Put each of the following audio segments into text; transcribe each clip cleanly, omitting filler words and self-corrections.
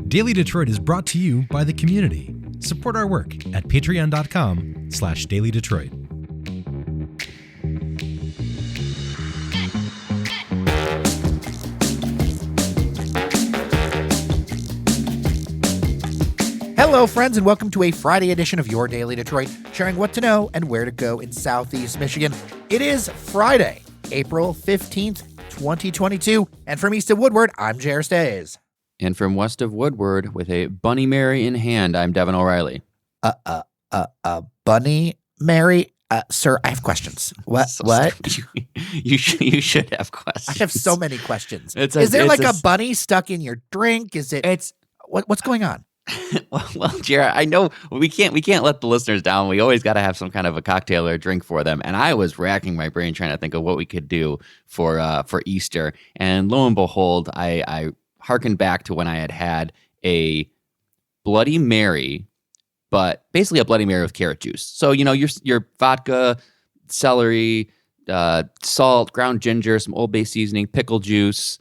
Daily Detroit is brought to you by the community. Support our work at patreon.com/dailydetroit. Hello, friends, and welcome to a Friday edition of Your Daily Detroit, sharing what to know and where to go in Southeast Michigan. It is Friday, April 15th, 2022, and from east of Woodward, I'm J.R. Stays. And from west of Woodward, with a Bunny Mary in hand, I'm Devin O'Reilly. Bunny Mary? Sir, I have questions. What? You should have questions. I have so many questions. Is there like a bunny stuck in your drink? What's going on? Well, Jared, I know we can't let the listeners down. We always got to have some kind of a cocktail or a drink for them. And I was racking my brain trying to think of what we could do for Easter. And lo and behold, I harkened back to when I had a Bloody Mary, but basically a Bloody Mary with carrot juice. So, you know, your vodka, celery, salt, ground ginger, some Old Bay seasoning, pickle juice,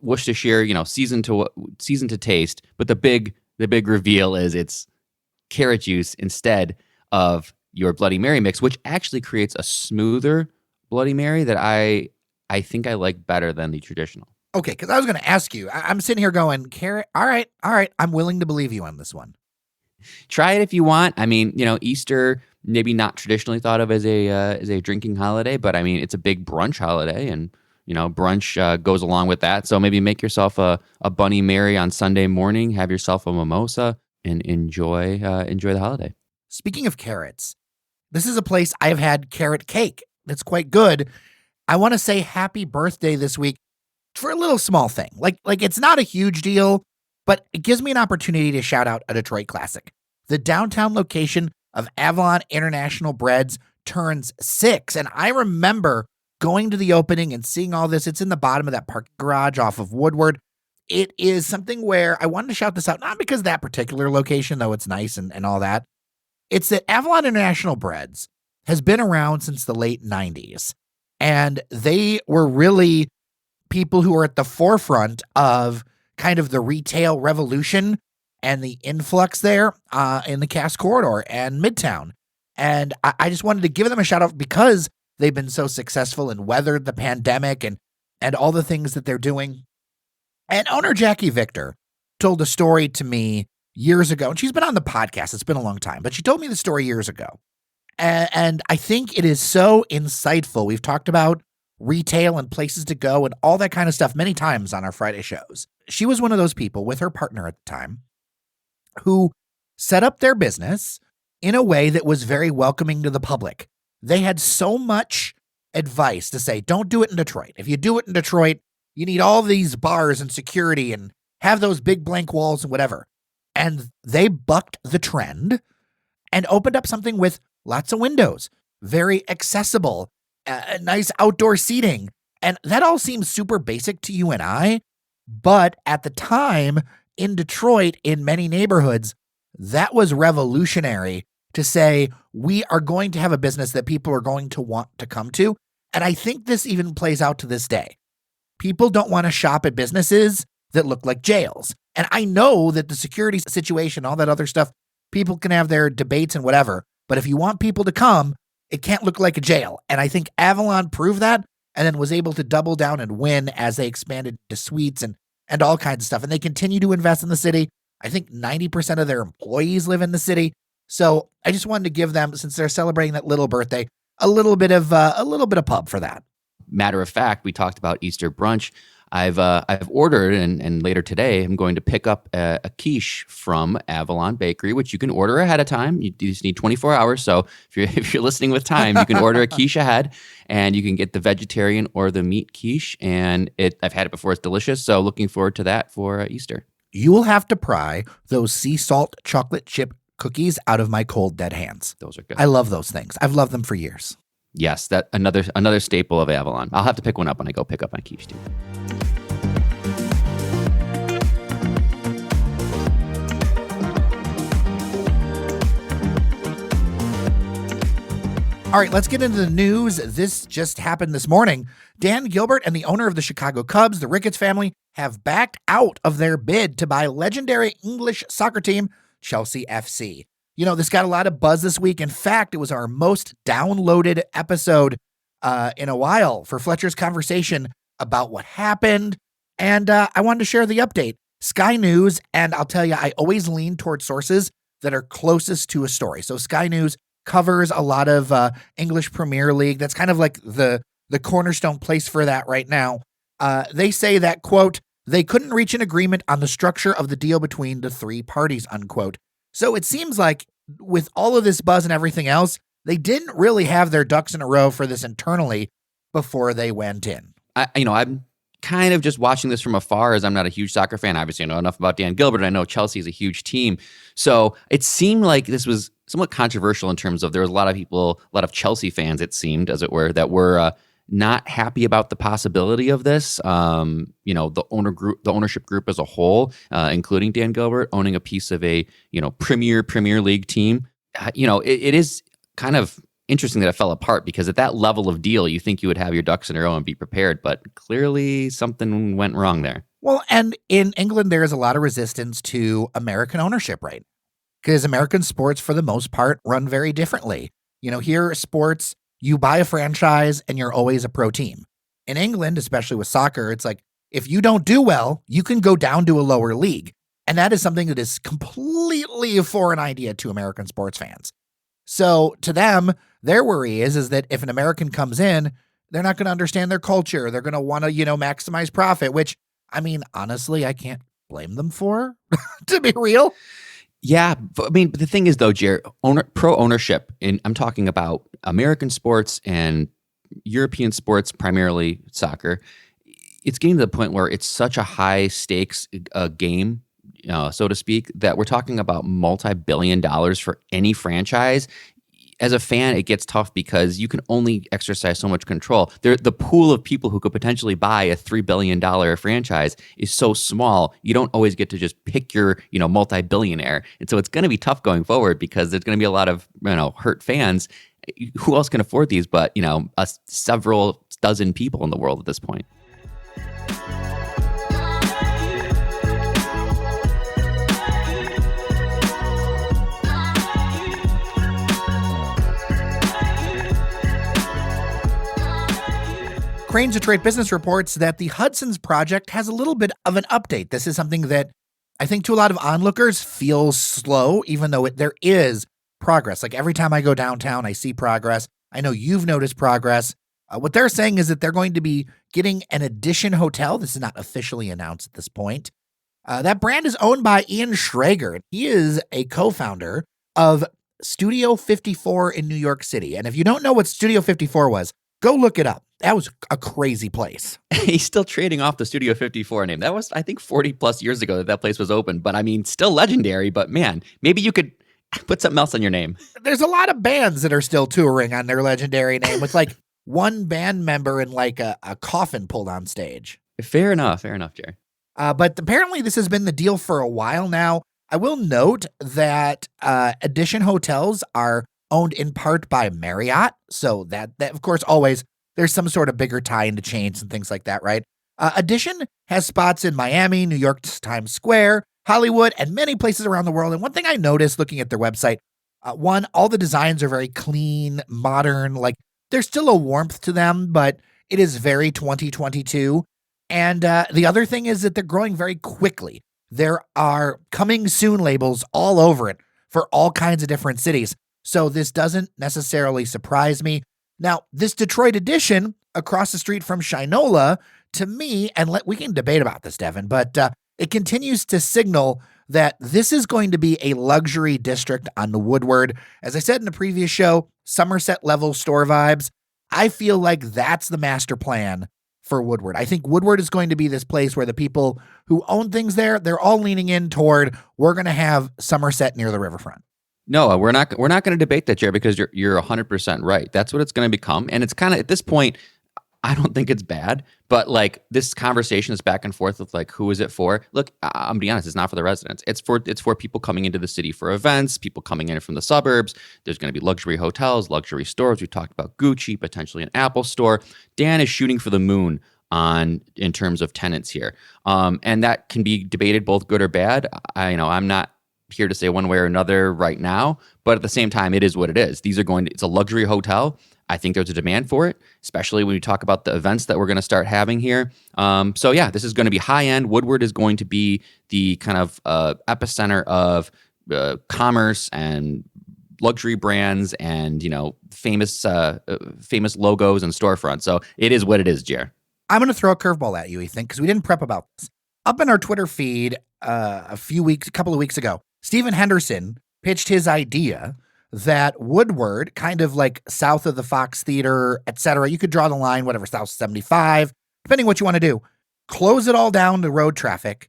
Worcestershire, seasoned to taste. But the big reveal is it's carrot juice instead of your Bloody Mary mix, which actually creates a smoother Bloody Mary that I think I like better than the traditional. Okay, because I was going to ask you. I'm sitting here going, carrot. All right. I'm willing to believe you on this one. Try it if you want. I mean, Easter maybe not traditionally thought of as a drinking holiday, but I mean it's a big brunch holiday, and brunch goes along with that. So maybe make yourself a Bunny Mary on Sunday morning, have yourself a mimosa, and enjoy the holiday. Speaking of carrots, this is a place I have had carrot cake that's quite good. I want to say happy birthday this week for a little small thing. Like it's not a huge deal, but it gives me an opportunity to shout out a Detroit classic. The downtown location of Avalon International Breads turns 6, and I remember going to the opening and seeing all this. It's in the bottom of that parking garage off of Woodward. It is something where I wanted to shout this out, not because of that particular location, though it's nice and all that. It's that Avalon International Breads has been around since the late 90s, and they were really people who are at the forefront of kind of the retail revolution and the influx there in the Cass Corridor and Midtown. And I just wanted to give them a shout out because they've been so successful and weathered the pandemic and all the things that they're doing. And owner Jackie Victor told a story to me years ago, and she's been on the podcast. It's been a long time, but she told me the story years ago. And I think it is so insightful. We've talked about retail and places to go and all that kind of stuff many times on our Friday shows. She was one of those people with her partner at the time who set up their business in a way that was very welcoming to the public. They had so much advice to say, don't do it in Detroit. If you do it in Detroit, you need all these bars and security and have those big blank walls and whatever. And they bucked the trend and opened up something with lots of windows, very accessible, nice outdoor seating. And that all seems super basic to you and I. But at the time in Detroit, in many neighborhoods, that was revolutionary to say, we are going to have a business that people are going to want to come to. And I think this even plays out to this day. People don't want to shop at businesses that look like jails. And I know that the security situation, all that other stuff, people can have their debates and whatever. But if you want people to come, it can't look like a jail. And I think Avalon proved that and then was able to double down and win as they expanded to suites and all kinds of stuff. And they continue to invest in the city. I think 90% of their employees live in the city. So I just wanted to give them, since they're celebrating that little birthday, a little bit of pub for that. Matter of fact, we talked about Easter brunch. I've ordered, and later today I'm going to pick up a quiche from Avalon Bakery, which you can order ahead of time. You just need 24 hours. So if you're listening with time, you can order a quiche ahead, and you can get the vegetarian or the meat quiche. And I've had it before; it's delicious. So looking forward to that for Easter. You will have to pry those sea salt chocolate chip cookies out of my cold dead hands. Those are good. I love those things. I've loved them for years. Yes, that another staple of Avalon. I'll have to pick one up when I go pick up my quiche too. All right, let's get into the news. This just happened this morning. Dan Gilbert and the owner of the Chicago Cubs, the Ricketts family, have backed out of their bid to buy legendary English soccer team Chelsea FC. You know, this got a lot of buzz this week. In fact, it was our most downloaded episode in a while for Fletcher's conversation about what happened. And I wanted to share the update. Sky News, and I'll tell you, I always lean toward sources that are closest to a story. So Sky News covers a lot of English Premier League. That's kind of like the cornerstone place for that right now. They say that, quote, they couldn't reach an agreement on the structure of the deal between the three parties, unquote. So it seems like with all of this buzz and everything else, they didn't really have their ducks in a row for this internally before they went in. I'm kind of just watching this from afar as I'm not a huge soccer fan. Obviously, I know enough about Dan Gilbert. I know Chelsea is a huge team. So it seemed like this was somewhat controversial in terms of there was a lot of people, a lot of Chelsea fans, it seemed, as it were, that were not happy about the possibility of this. The ownership group as a whole, including Dan Gilbert, owning a piece of a Premier League team. It is kind of interesting that it fell apart because at that level of deal, you think you would have your ducks in a row and be prepared, but clearly something went wrong there. Well, and in England, there is a lot of resistance to American ownership right now because American sports, for the most part, run very differently. Here, sports, you buy a franchise and you're always a pro team. In England, especially with soccer, it's like, if you don't do well, you can go down to a lower league. And that is something that is completely a foreign idea to American sports fans. So to them, their worry is that if an American comes in, they're not going to understand their culture. They're going to want to, maximize profit, which, honestly, I can't blame them for, to be real. Yeah. But the thing is, though, Jared, pro ownership, and I'm talking about American sports and European sports, primarily soccer, it's getting to the point where it's such a high stakes game, so to speak, that we're talking about multi-billion dollars for any franchise. As a fan, it gets tough because you can only exercise so much control. The pool of people who could potentially buy a $3 billion franchise is so small, you don't always get to just pick your, multi-billionaire. And so it's going to be tough going forward because there's going to be a lot of, hurt fans. Who else can afford these but, several dozen people in the world at this point? Cranes Detroit Business reports that the Hudsons project has a little bit of an update. This is something that I think to a lot of onlookers feels slow, even though there is progress. Like every time I go downtown, I see progress. I know you've noticed progress. What they're saying is that they're going to be getting an Edition hotel. This is not officially announced at this point. That brand is owned by Ian Schrager. He is a co-founder of Studio 54 in New York City. And if you don't know what Studio 54 was, go look it up. That was a crazy place. He's still trading off the Studio 54 name. That was, I think, 40 plus years ago that place was open. But still legendary. But man, maybe you could put something else on your name. There's a lot of bands that are still touring on their legendary name with like one band member in like a coffin pulled on stage. Fair enough, Jerry. But apparently this has been the deal for a while now. I will note that Edition hotels are owned in part by Marriott. So that of course, always there's some sort of bigger tie into chains and things like that, right? Edition has spots in Miami, New York's Times Square, Hollywood, and many places around the world. And one thing I noticed looking at their website, all the designs are very clean, modern, like there's still a warmth to them, but it is very 2022. And the other thing is that they're growing very quickly. There are coming soon labels all over it for all kinds of different cities. So this doesn't necessarily surprise me. Now, this Detroit Edition across the street from Shinola, to me, and we can debate about this, Devin, but it continues to signal that this is going to be a luxury district on the Woodward. As I said in the previous show, Somerset level store vibes. I feel like that's the master plan for Woodward. I think Woodward is going to be this place where the people who own things there, they're all leaning in toward, we're going to have Somerset near the riverfront. No, we're not going to debate that, Jared, because you're 100% right. That's what it's going to become. And it's kind of, at this point, I don't think it's bad, but like this conversation is back and forth with like, who is it for? Look, I'm being honest, it's not for the residents. It's for people coming into the city for events, people coming in from the suburbs. There's going to be luxury hotels, luxury stores. We talked about Gucci, potentially an Apple store. Dan is shooting for the moon in terms of tenants here. And that can be debated both good or bad. I'm not here to say one way or another right now, but at the same time, it is what it is. It's a luxury hotel. I think there's a demand for it, especially when you talk about the events that we're going to start having here. This is going to be high end. Woodward is going to be the kind of epicenter of commerce and luxury brands and famous logos and storefronts. So it is what it is, Jer. I'm going to throw a curveball at you, Ethan, because we didn't prep about this. Up in our Twitter feed a couple of weeks ago, Stephen Henderson pitched his idea that Woodward, kind of like south of the Fox Theater, etc., you could draw the line, whatever, south 75, depending what you want to do, close it all down to road traffic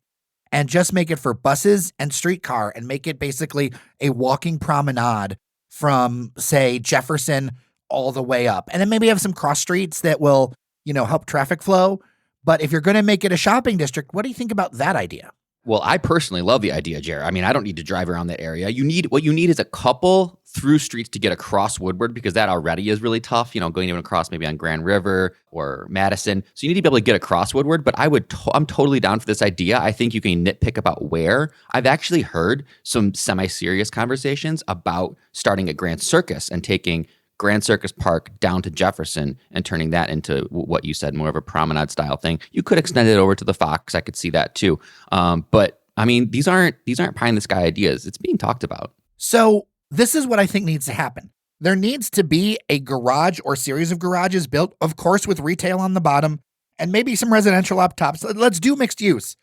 and just make it for buses and streetcar and make it basically a walking promenade from, say, Jefferson all the way up. And then maybe have some cross streets that will, help traffic flow. But if you're going to make it a shopping district, what do you think about that idea? Well, I personally love the idea, Jared. I mean, I don't need to drive around that area. What you need is a couple through streets to get across Woodward, because that already is really tough, going even across maybe on Grand River or Madison. So you need to be able to get across Woodward, but I'm totally down for this idea. I think you can nitpick about where. I've actually heard some semi-serious conversations about starting at Grand Circus and taking Grand Circus Park down to Jefferson and turning that into what you said, more of a promenade style thing. You could extend it over to the Fox. I could see that too. But I mean, these aren't pie in the sky ideas. It's being talked about. So this is what I think needs to happen. There needs to be a garage or series of garages built, of course, with retail on the bottom and maybe some residential up top. So let's do mixed use.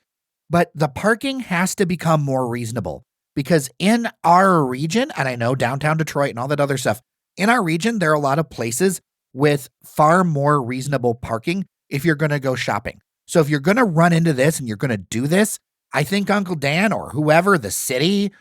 But the parking has to become more reasonable, because in our region, and I know downtown Detroit and all that other stuff, in our region, there are a lot of places with far more reasonable parking if you're going to go shopping. So if you're going to run into this and you're going to do this, I think Uncle Dan or whoever, the city,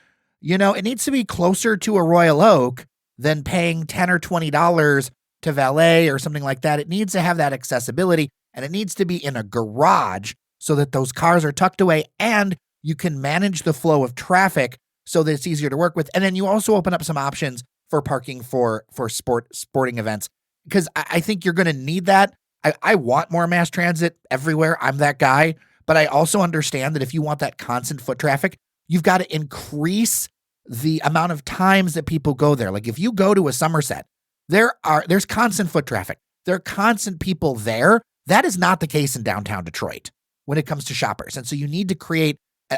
it needs to be closer to a Royal Oak than paying $10 or $20 to valet or something like that. It needs to have that accessibility, and it needs to be in a garage so that those cars are tucked away and you can manage the flow of traffic so that it's easier to work with. And then you also open up some options for parking for sporting events, because I think you're going to need that. I want more mass transit everywhere. I'm that guy. But I also understand that if you want that constant foot traffic, you've got to increase the amount of times that people go there. Like if you go to a Somerset, there's constant foot traffic. There are constant people there. That is not the case in downtown Detroit when it comes to shoppers. And so you need to create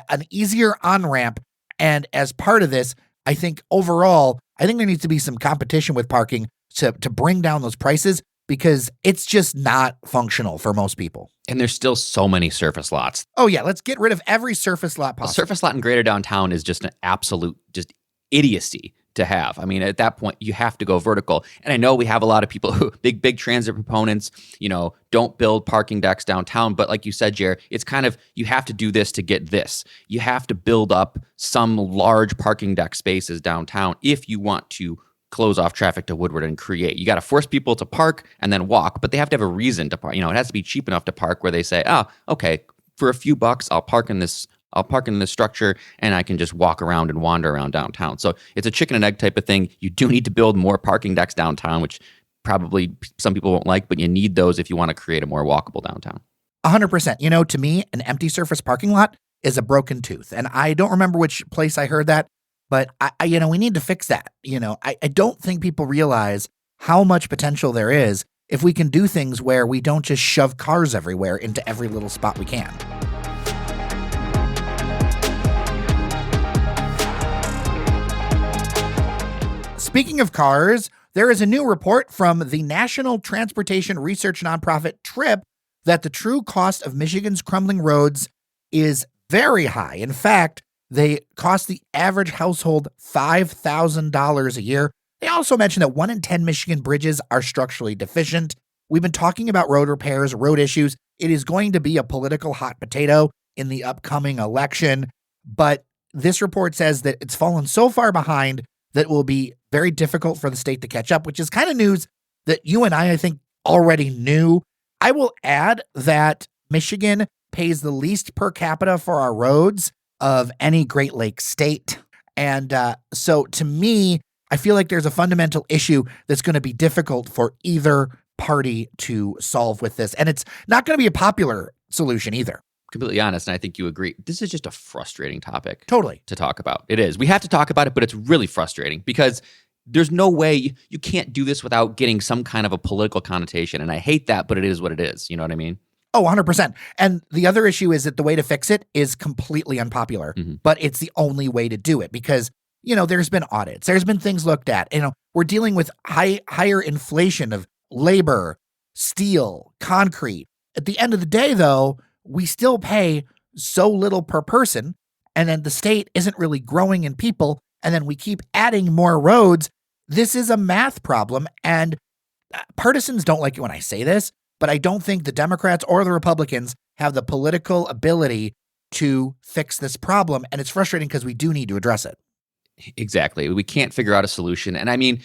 an easier on-ramp. And as part of this, I think overall, there needs to be some competition with parking to bring down those prices, because it's just not functional for most people. And there's still so many surface lots. Oh yeah, let's get rid of every surface lot possible. A surface lot in greater downtown is just an absolute just idiocy to have. I mean, at that point, you have to go vertical. And I know we have a lot of people who, big transit proponents, don't build parking decks downtown. But like you said, Jared, it's kind of, you have to do this to get this. You have to build up some large parking deck spaces downtown if you want to close off traffic to Woodward and create. You got to force people to park and then walk, but they have to have a reason to park. It has to be cheap enough to park where they say, oh, okay, for a few bucks, I'll park in this structure and I can just walk around and wander around downtown. So it's a chicken and egg type of thing. You do need to build more parking decks downtown, which probably some people won't like, but you need those if you want to create a more walkable downtown. 100%. To me, an empty surface parking lot is a broken tooth. And I don't remember which place I heard that, but we need to fix that. I don't think people realize how much potential there is if we can do things where we don't just shove cars everywhere into every little spot we can. Speaking of cars, there is a new report from the National Transportation Research nonprofit TRIP that the true cost of Michigan's crumbling roads is very high. In fact, they cost the average household $5,000 a year. They also mentioned that 1 in 10 Michigan bridges are structurally deficient. We've been talking about road repairs, road issues. It is going to be a political hot potato in the upcoming election. But this report says that it's fallen so far behind that it will be very difficult for the state to catch up, which is kind of news that you and I think, already knew. I will add that Michigan pays the least per capita for our roads of any Great Lakes state. And so to me, I feel like there's a fundamental issue that's going to be difficult for either party to solve with this. And it's not going to be a popular solution either. Completely honest, and I think you agree. This is just a frustrating topic. Totally. To talk about. It is. We have to talk about it, but it's really frustrating because there's no way you can't do this without getting some kind of a political connotation. And I hate that, but it is what it is. You know what I mean? Oh, 100%. And the other issue is that the way to fix it is completely unpopular, but it's the only way to do it because, there's been audits. There's been things looked at. We're dealing with higher inflation of labor, steel, concrete. At the end of the day, though, we still pay so little per person, and then the state isn't really growing in people, and then we keep adding more roads. This is a math problem, and partisans don't like it when I say this, but I don't think the Democrats or the Republicans have the political ability to fix this problem, and it's frustrating because we do need to address it. Exactly. We can't figure out a solution. And I mean,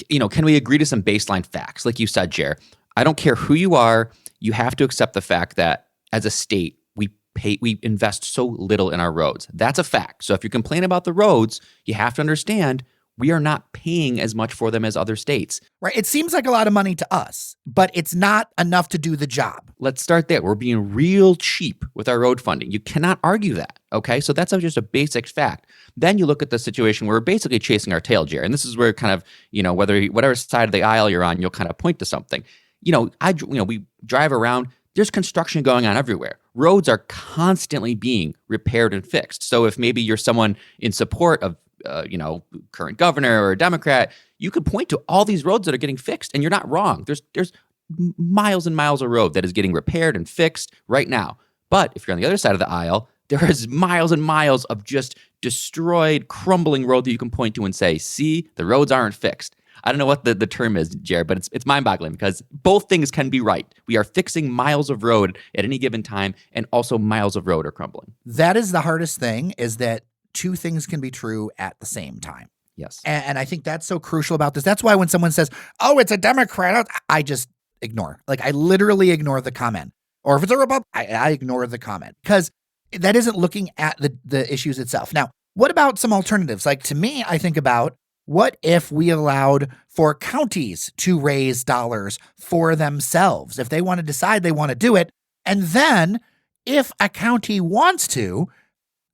can we agree to some baseline facts? Like you said, Jer, I don't care who you are, you have to accept the fact that as a state, we invest so little in our roads. That's a fact. So if you complain about the roads, you have to understand we are not paying as much for them as other states. Right. It seems like a lot of money to us, but it's not enough to do the job. Let's start there. We're being real cheap with our road funding. You cannot argue that. Okay. So that's just a basic fact. Then you look at the situation where we're basically chasing our tail, Jerry. And this is where kind of, whatever side of the aisle you're on, you'll kind of point to something. We drive around. There's construction going on everywhere. Roads are constantly being repaired and fixed. So if maybe you're someone in support of, current governor or a Democrat, you could point to all these roads that are getting fixed, and you're not wrong. There's miles and miles of road that is getting repaired and fixed right now. But if you're on the other side of the aisle, there is miles and miles of just destroyed, crumbling road that you can point to and say, see, the roads aren't fixed. I don't know what the term is, Jared, but it's mind-boggling because both things can be right. We are fixing miles of road at any given time, and also miles of road are crumbling. That is the hardest thing, is that two things can be true at the same time. Yes. And I think that's so crucial about this. That's why when someone says, oh, it's a Democrat, I just ignore. Like, I literally ignore the comment. Or if it's a Republican, I ignore the comment because that isn't looking at the issues itself. Now, what about some alternatives? Like, to me, I think about, what if we allowed for counties to raise dollars for themselves if they want to decide they want to do it? And then if a county wants to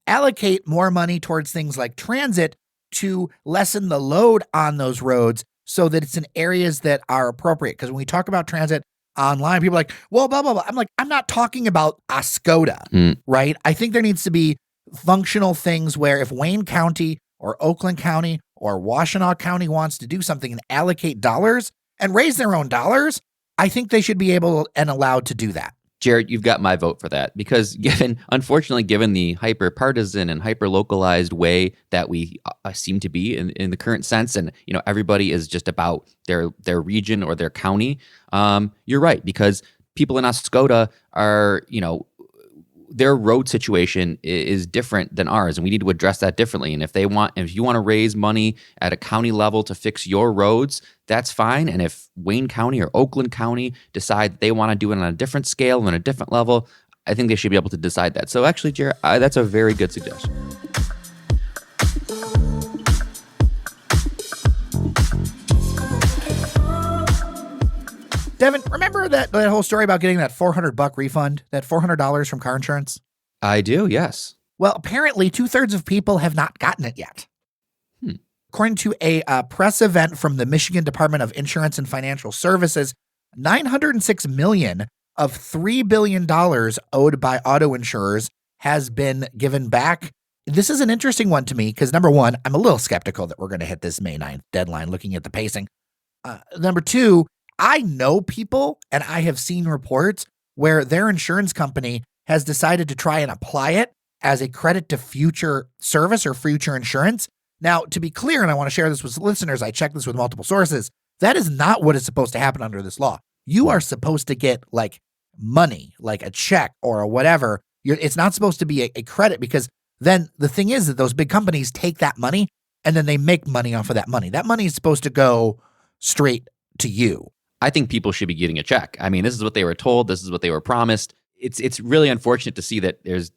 allocate more money towards things like transit to lessen the load on those roads so that it's in areas that are appropriate. Because when we talk about transit online, people are like, well, blah, blah, blah. I'm like, I'm not talking about Oscoda, right? I think there needs to be functional things where if Wayne County or Oakland County or Washtenaw County wants to do something and allocate dollars and raise their own dollars, I think they should be able and allowed to do that. Jared, you've got my vote for that because unfortunately, given the hyper-partisan and hyper-localized way that we seem to be in the current sense, and everybody is just about their region or their county, you're right, because people in Oscoda are, their road situation is different than ours, and we need to address that differently. And if you want to raise money at a county level to fix your roads, that's fine. And if Wayne County or Oakland County decide they want to do it on a different scale and on a different level, I think they should be able to decide that. So actually, Jared, that's a very good suggestion. Devin, remember that whole story about getting that $400 refund, that $400 from car insurance? I do, yes. Well, apparently 2/3 of people have not gotten it yet. According to a press event from the Michigan Department of Insurance and Financial Services, $906 million of $3 billion owed by auto insurers has been given back. This is an interesting one to me because, number one, I'm a little skeptical that we're going to hit this May 9th deadline looking at the pacing. Number two, I know people and I have seen reports where their insurance company has decided to try and apply it as a credit to future service or future insurance. Now, to be clear, and I want to share this with listeners, I checked this with multiple sources. That is not what is supposed to happen under this law. You are supposed to get like money, like a check or whatever. It's not supposed to be a credit because then the thing is that those big companies take that money and then they make money off of that money. That money is supposed to go straight to you. I think people should be getting a check. I mean, this is what they were told. This is what they were promised. It's really unfortunate to see that there's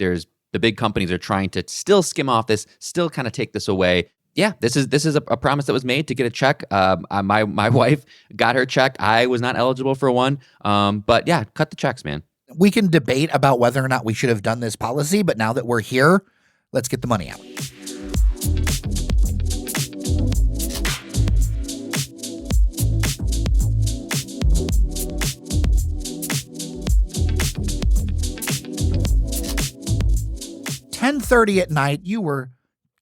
the big companies are trying to still skim off this, still kind of take this away. Yeah, this is a promise that was made to get a check. My wife got her check. I was not eligible for one. But yeah, cut the checks, man. We can debate about whether or not we should have done this policy, but now that we're here, let's get the money out. $10:30 at night, you were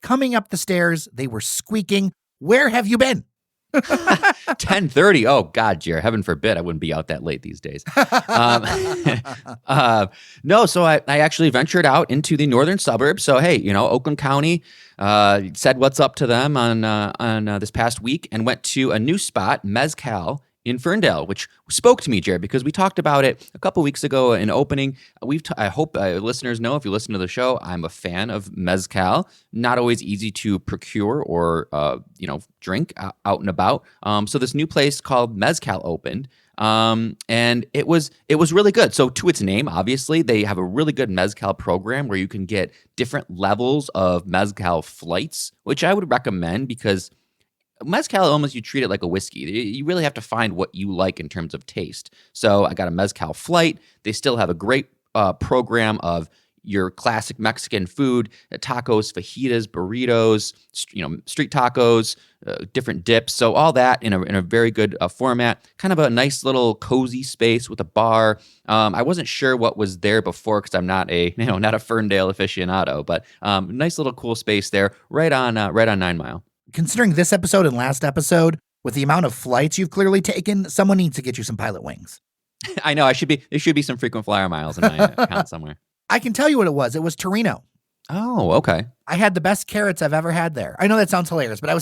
coming up the stairs. They were squeaking. Where have you been? 10:30. Oh God, Jared, heaven forbid I wouldn't be out that late these days. No, so I actually ventured out into the northern suburbs. So hey, Oakland County said what's up to them on this past week and went to a new spot, Mezcal, in Ferndale, which spoke to me, Jared, because we talked about it a couple weeks ago in opening. I hope listeners know, if you listen to the show, I'm a fan of Mezcal. Not always easy to procure or drink out and about. So this new place called Mezcal opened, and it was really good. So to its name, obviously, they have a really good Mezcal program where you can get different levels of Mezcal flights, which I would recommend because Mezcal, almost you treat it like a whiskey. You really have to find what you like in terms of taste. So I got a Mezcal flight. They still have a great program of your classic Mexican food, tacos, fajitas, burritos, street tacos, different dips. So all that in a very good format, kind of a nice little cozy space with a bar. I wasn't sure what was there before because I'm not a Ferndale aficionado, but nice little cool space there, right on 9 Mile. Considering this episode and last episode, with the amount of flights you've clearly taken, someone needs to get you some pilot wings. I know. There should be some frequent flyer miles in my account somewhere. I can tell you what it was. It was Torino. Oh, okay. I had the best carrots I've ever had there. I know that sounds hilarious, but I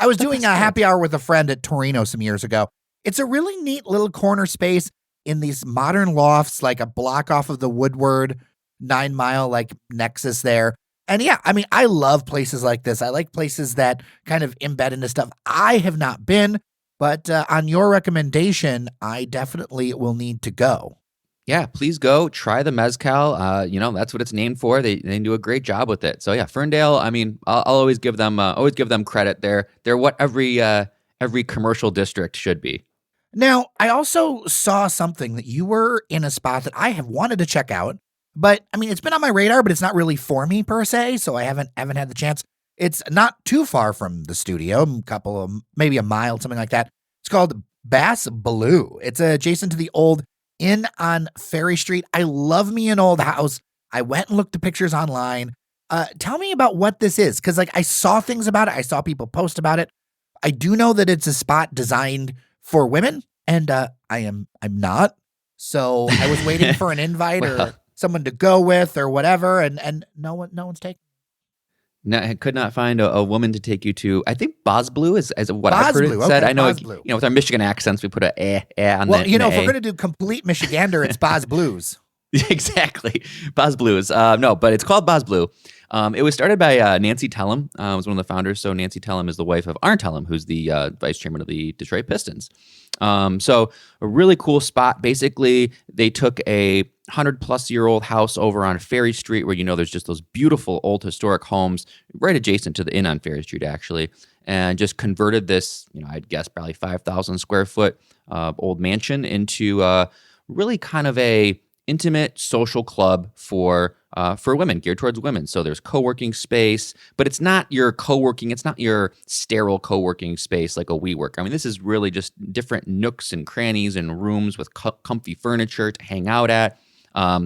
was doing a happy hour with a friend at Torino some years ago. It's a really neat little corner space in these modern lofts, like a block off of the Woodward 9 Mile, like nexus there. And yeah, I mean, I love places like this. I like places that kind of embed into stuff. I have not been, but on your recommendation, I definitely will need to go. Yeah, please go try the Mezcal. That's what it's named for. They do a great job with it. So yeah, Ferndale. I mean, I'll always give them credit. They're what every commercial district should be. Now, I also saw something that you were in a spot that I have wanted to check out. But I mean, it's been on my radar, but it's not really for me per se. So I haven't had the chance. It's not too far from the studio, maybe a mile, something like that. It's called Bass Blue. It's adjacent to the old Inn on Ferry Street. I love me an old house. I went and looked at pictures online. Tell me about what this is. Cause I saw things about it. I saw people post about it. I do know that it's a spot designed for women and, I'm not. So I was waiting for an invite or someone to go with or whatever, and no one's taken. No, I could not find a woman to take you to. I think Boz Blue is what I've heard it said. Okay, I know, with our Michigan accents, we put a on well, the. Well, if we're gonna do complete Michigander, it's Boz Blues. Exactly, Boz Blues. No, but it's called Boz Blue. It was started by Nancy Tellem. Was one of the founders. So Nancy Tellem is the wife of Arn Tellem, who's the vice chairman of the Detroit Pistons. So a really cool spot. Basically, they took a 100-plus-year-old house over on Ferry Street where, there's just those beautiful old historic homes right adjacent to the Inn on Ferry Street, actually, and just converted this, I'd guess probably 5,000 square foot old mansion into really kind of a intimate social club for women, geared towards women. So there's co-working space, but it's not your co-working. It's not your sterile co-working space like a WeWork. I mean, this is really just different nooks and crannies and rooms with comfy furniture to hang out at.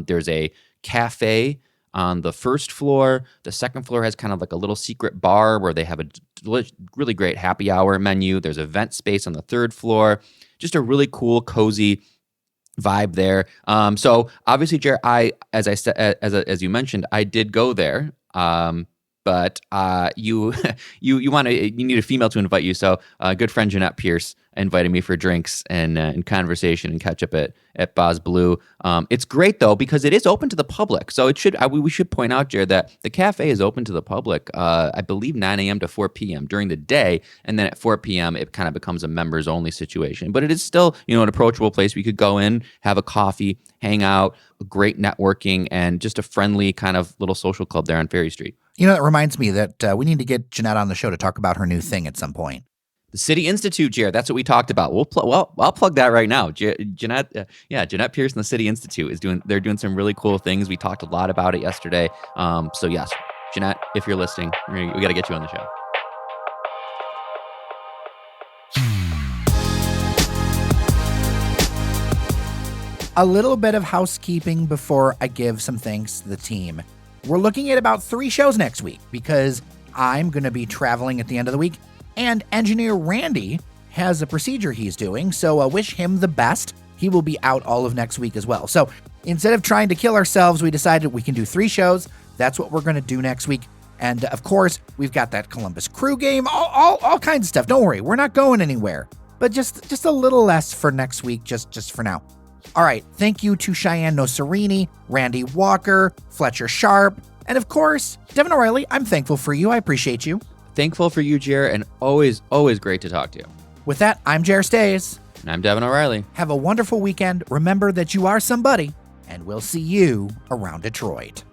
There's a cafe on the first floor. The second floor has kind of like a little secret bar where they have a really great happy hour menu. There's a vent space on the third floor. Just a really cool, cozy vibe there. So obviously, Jared, as I said, as you mentioned, I did go there. But you need a female to invite you. So good friend Jeanette Pierce invited me for drinks and conversation and catch up at Boz Blue. It's great though because it is open to the public. So we should point out, Jared, that the cafe is open to the public. I believe 9 a.m. to 4 p.m. during the day, and then at 4 p.m. it kind of becomes a members only situation. But it is still an approachable place. We could go in, have a coffee, hang out, great networking, and just a friendly kind of little social club there on Ferry Street. You know, that reminds me that we need to get Jeanette on the show to talk about her new thing at some point. The City Institute, Jared. That's what we talked about. I'll plug that right now. Jeanette Pierce and the City Institute they're doing some really cool things. We talked a lot about it yesterday. So yes, Jeanette, if you're listening, we got to get you on the show. A little bit of housekeeping before I give some thanks to the team. We're looking at about 3 shows next week because I'm going to be traveling at the end of the week, and engineer Randy has a procedure he's doing, so wish him the best. He will be out all of next week as well. So instead of trying to kill ourselves, we decided we can do 3 shows. That's what we're going to do next week. And of course, we've got that Columbus Crew game, all kinds of stuff. Don't worry, we're not going anywhere. But just a little less for next week, just for now. All right, thank you to Cheyenne Nocerini, Randy Walker, Fletcher Sharp, and of course, Devin O'Reilly. I'm thankful for you. I appreciate you. Thankful for you, Jer, and always great to talk to you. With that, I'm Jer Stays. And I'm Devin O'Reilly. Have a wonderful weekend. Remember that you are somebody, and we'll see you around Detroit.